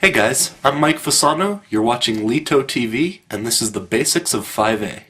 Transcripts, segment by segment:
Hey guys, I'm Mike Fasano, you're watching Lito TV, and this is the basics of 5A.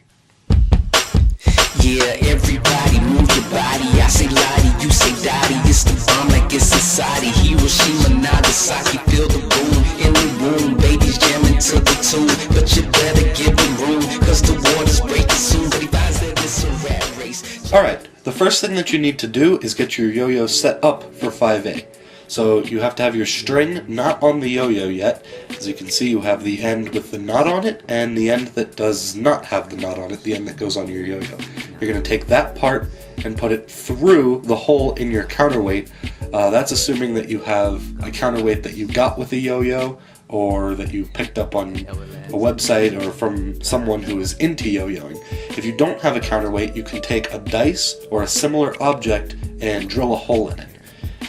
Yeah, everybody move your body. I say Lottie, you say Dottie. It's the bomb like it's society. Hiroshima, Nagasaki, feel the boom in the room. Babies jamming to the tune, but you better give them room, cause the water's breaking soon. But he finds that it's a rat race. Alright, the first thing that you need to do is get your yo-yo set up for 5A. So you have to have your string not on the yo-yo yet. As you can see, you have the end with the knot on it and the end that does not have the knot on it, the end that goes on your yo-yo. You're going to take that part and put it through the hole in your counterweight. That's assuming that you have a counterweight that you got with a yo-yo or that you picked up on a website or from someone who is into yo-yoing. If you don't have a counterweight, you can take a dice or a similar object and drill a hole in it.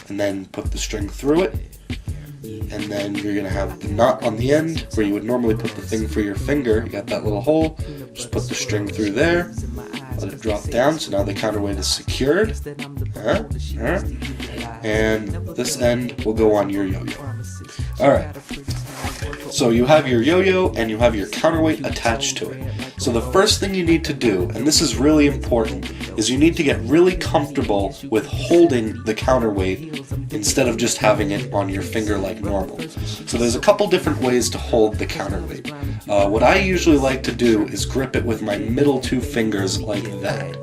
And then put the string through it, and then you're going to have the knot on the end where you would normally put the thing for your finger. You got that little hole, just put the string through there, let it drop down, so now the counterweight is secured, and this end will go on your yo-yo. Alright, so you have your yo-yo and you have your counterweight attached to it. So the first thing you need to do, and this is really important, is you need to get really comfortable with holding the counterweight instead of just having it on your finger like normal. So there's a couple different ways to hold the counterweight. What I usually like to do is grip it with my middle two fingers like that.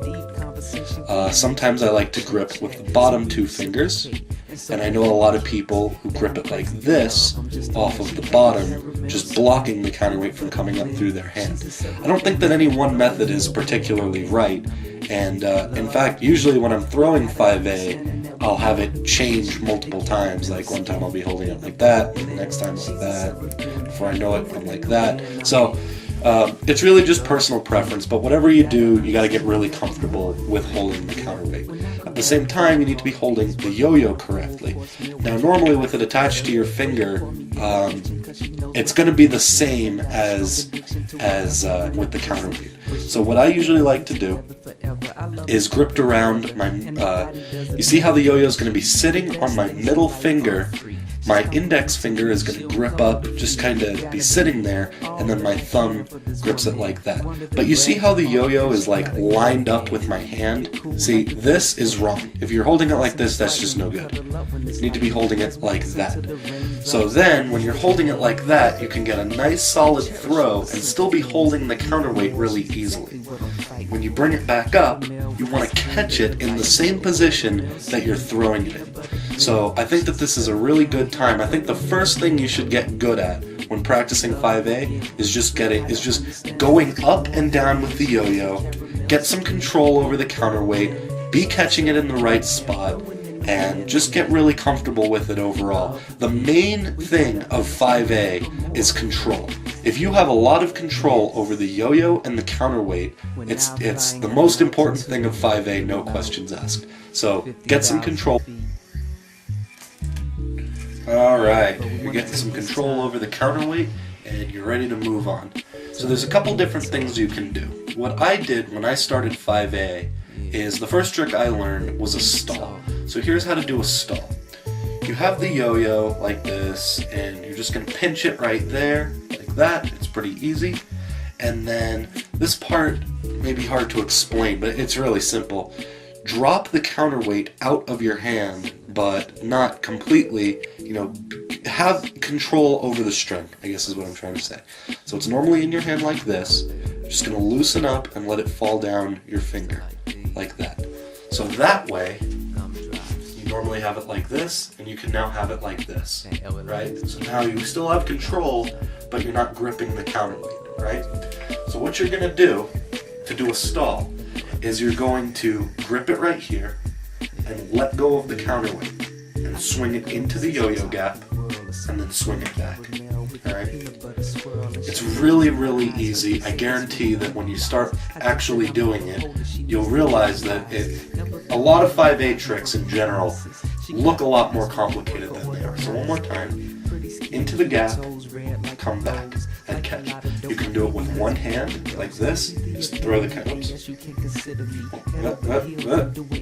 Sometimes I like to grip with the bottom two fingers, and I know a lot of people who grip it like this off of the bottom, just blocking the counterweight from coming up through their hand. I don't think that any one method is particularly right, and in fact, usually when I'm throwing 5A, I'll have it change multiple times. Like one time I'll be holding it like that, and the next time like that. Before I know it, I'm like that. So it's really just personal preference, but whatever you do, you got to get really comfortable with holding the counterweight. At the same time, you need to be holding the yo-yo correctly. Now, normally with it attached to your finger, it's going to be the same as with the counterweight. So what I usually like to do is grip around my, you see how the yo-yo is going to be sitting on my middle finger. My index finger is going to grip up, just kind of be sitting there, and then my thumb grips it like that. But you see how the yo-yo is like lined up with my hand? See, this is wrong. If you're holding it like this, that's just no good. You need to be holding it like that. So then, when you're holding it like that, you can get a nice solid throw and still be holding the counterweight really easily. When you bring it back up, you want to catch it in the same position that you're throwing it in. So I think that this is a really good time. I think the first thing you should get good at when practicing 5A is just going up and down with the yo-yo, get some control over the counterweight, be catching it in the right spot, and just get really comfortable with it overall. The main thing of 5A is control. If you have a lot of control over the yo-yo and the counterweight, it's the most important thing of 5A, no questions asked. So get some control. Alright, you're getting some control over the counterweight and you're ready to move on. So there's a couple different things you can do. What I did when I started 5A is the first trick I learned was a stall. So here's how to do a stall. You have the yo-yo like this and you're just going to pinch it right there, like that. It's pretty easy. And then this part may be hard to explain, but it's really simple. Drop the counterweight out of your hand, but not completely, have control over the string, I guess is what I'm trying to say. So it's normally in your hand like this. You're just going to loosen up and let it fall down your finger, like that. So that way, you normally have it like this, and you can now have it like this, right? So now you still have control, but you're not gripping the counterweight, right? So what you're going to do a stall is you're going to grip it right here and let go of the counterweight and swing it into the yo-yo gap and then swing it back. Alright? It's really, really easy. I guarantee that when you start actually doing it, you'll realize that a lot of 5A tricks in general look a lot more complicated than they are. So one more time. Into the gap, come back, and catch. You can do it with one hand, like this, just throw the counts.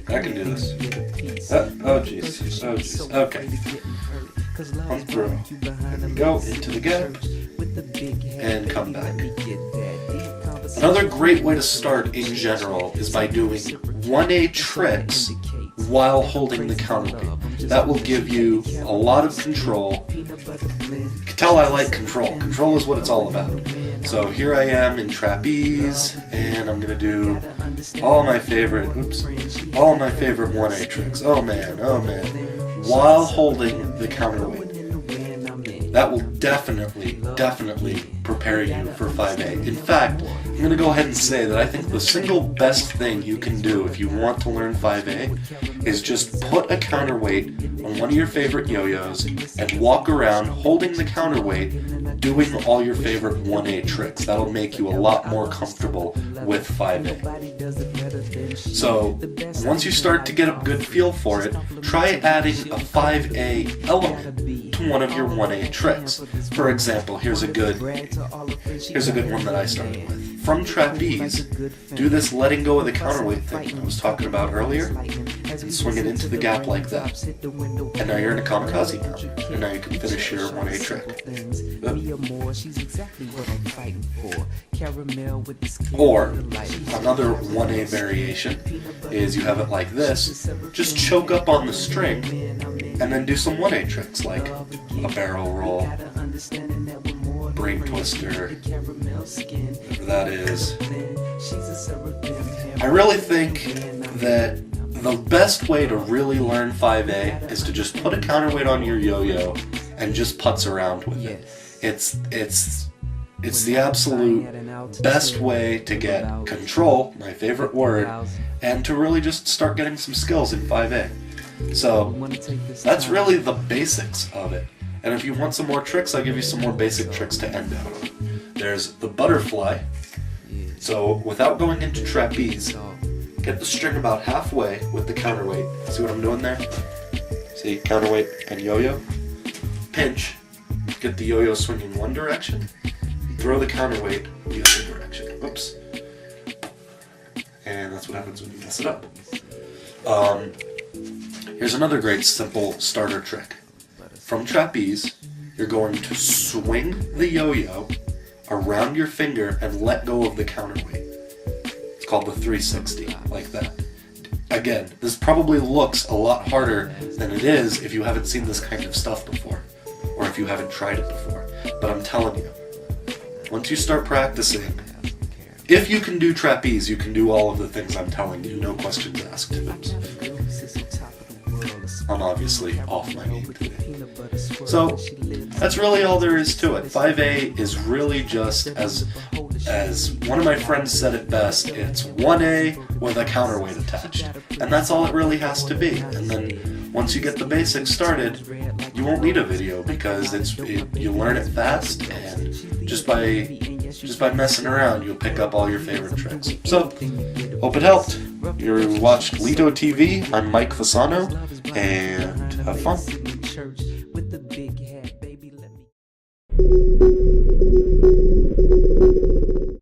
I can do this. Oh jeez, okay. one throw. And go into the gap, and come back. Another great way to start in general is by doing 1A tricks while holding the counterweight. That will give you a lot of control. You can tell I like control. Control is what it's all about. So here I am in trapeze, and I'm going to do all my favorite 1A tricks. Oh man, while holding the counterweight. That will definitely prepare you for 5A. In fact, I'm going to go ahead and say that I think the single best thing you can do if you want to learn 5A is just put a counterweight on one of your favorite yo-yos and walk around holding the counterweight, doing all your favorite 1A tricks. That'll make you a lot more comfortable with 5A. So, once you start to get a good feel for it, try adding a 5A element to one of your 1A tricks. For example, here's a good one that I started with. From trapeze, do this letting go of the counterweight thing I was talking about earlier, and swing it into the gap like that. And now you're in a kamikaze now, and now you can finish your 1A trick. Or, another 1A variation is you have it like this, just choke up on the string, and then do some 1A tricks like a barrel roll, brain twister, whatever that is. I really think that the best way to really learn 5A is to just put a counterweight on your yo-yo and just putz around with it. It's the absolute best way to get control, my favorite word, and to really just start getting some skills in 5A. So, that's really the basics of it. And if you want some more tricks, I'll give you some more basic tricks to end out on. There's the butterfly. So, without going into trapeze, get the string about halfway with the counterweight. See what I'm doing there? See, counterweight and yo-yo. Pinch, get the yo-yo swinging one direction, throw the counterweight the other direction. Oops. And that's what happens when you mess it up. Here's another great simple starter trick. From trapeze, you're going to swing the yo-yo around your finger and let go of the counterweight. It's called the 360, like that. Again, this probably looks a lot harder than it is if you haven't seen this kind of stuff before, or if you haven't tried it before. But I'm telling you, once you start practicing, if you can do trapeze, you can do all of the things I'm telling you, no questions asked. Oops. I'm obviously off my game today. So, that's really all there is to it. 5A is really just, as one of my friends said it best, it's 1A with a counterweight attached. And that's all it really has to be. And then, once you get the basics started, you won't need a video because you learn it fast, and just by messing around, you'll pick up all your favorite tricks. So, hope it helped. You watched Lito TV. I'm Mike Fasano, and have fun.